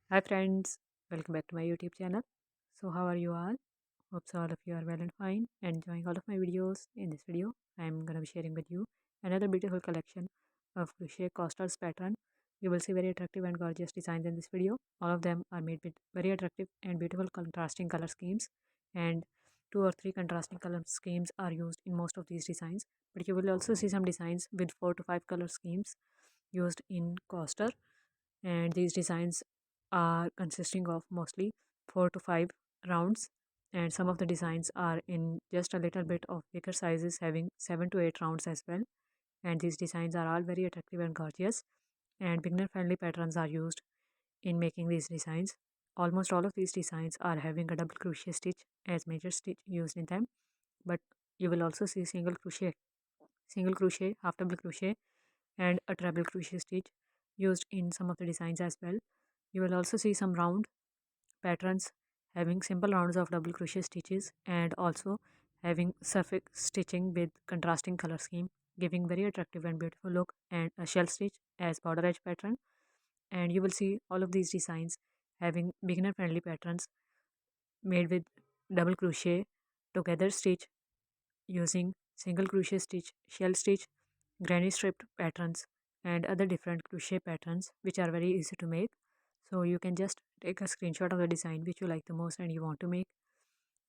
Hi friends, welcome back to my YouTube channel. So how are you all? Hope so all of you are well and fine and enjoying all of my videos. In this video, I am gonna be sharing with you another beautiful collection of Crochet Coasters pattern. You will see very attractive and gorgeous designs in this video. All of them are made with very attractive and beautiful contrasting color schemes, and two or three contrasting color schemes are used in most of these designs. But you will also see some designs with 4 to 5 color schemes used in coaster, and these designs are consisting of mostly 4 to 5 rounds, and some of the designs are in just a little bit of bigger sizes having 7 to 8 rounds as well. And these designs are all very attractive and gorgeous, and beginner friendly patterns are used in making these designs. Almost all of these designs are having a double crochet stitch as major stitch used in them, but you will also see single crochet, half double crochet, and a treble crochet stitch used in some of the designs as well. You will also see some round patterns having simple rounds of double crochet stitches and also having surface stitching with contrasting color scheme, giving very attractive and beautiful look, and a shell stitch as border edge pattern. And you will see all of these designs having beginner friendly patterns made with double crochet, together stitch using single crochet stitch, shell stitch, granny striped patterns, and other different crochet patterns which are very easy to make. So you can just take a screenshot of the design which you like the most and you want to make,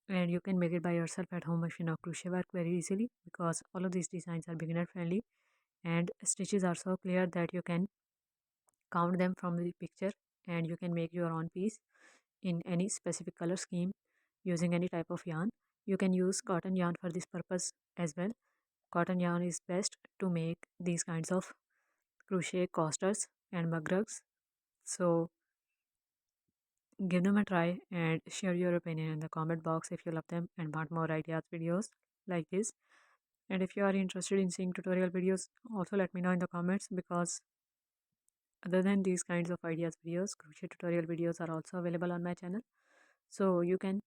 and you can make it by yourself at home machine or crochet work very easily, because all of these designs are beginner friendly and stitches are so clear that you can count them from the picture, and you can make your own piece in any specific color scheme using any type of yarn. You can use cotton yarn for this purpose as well. Cotton yarn is best to make these kinds of crochet coasters and mug rugs. So give them a try and share your opinion in the comment box if you love them and want more ideas videos like this. And if you are interested in seeing tutorial videos, also let me know in the comments, because other than these kinds of ideas videos, crochet tutorial videos are also available on my channel. So you can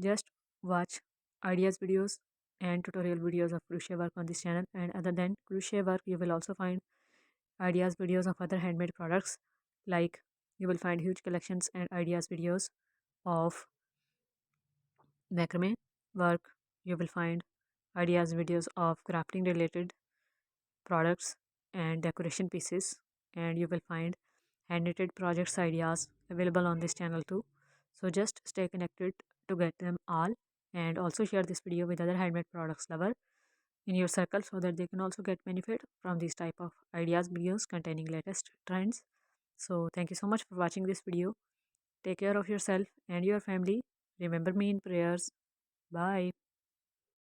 just watch ideas videos and tutorial videos of crochet work on this channel. And other than crochet work, you will also find ideas videos of other handmade products, like you will find huge collections and ideas videos of macrame work. You will find ideas videos of crafting related products and decoration pieces, and you will find hand knitted projects ideas available on this channel too. So just stay connected to get them all, and also share this video with other handmade products lover in your circle so that they can also get benefit from these type of ideas videos containing latest trends. So thank you so much for watching this video. Take care of yourself and your family. Remember me in prayers. Bye.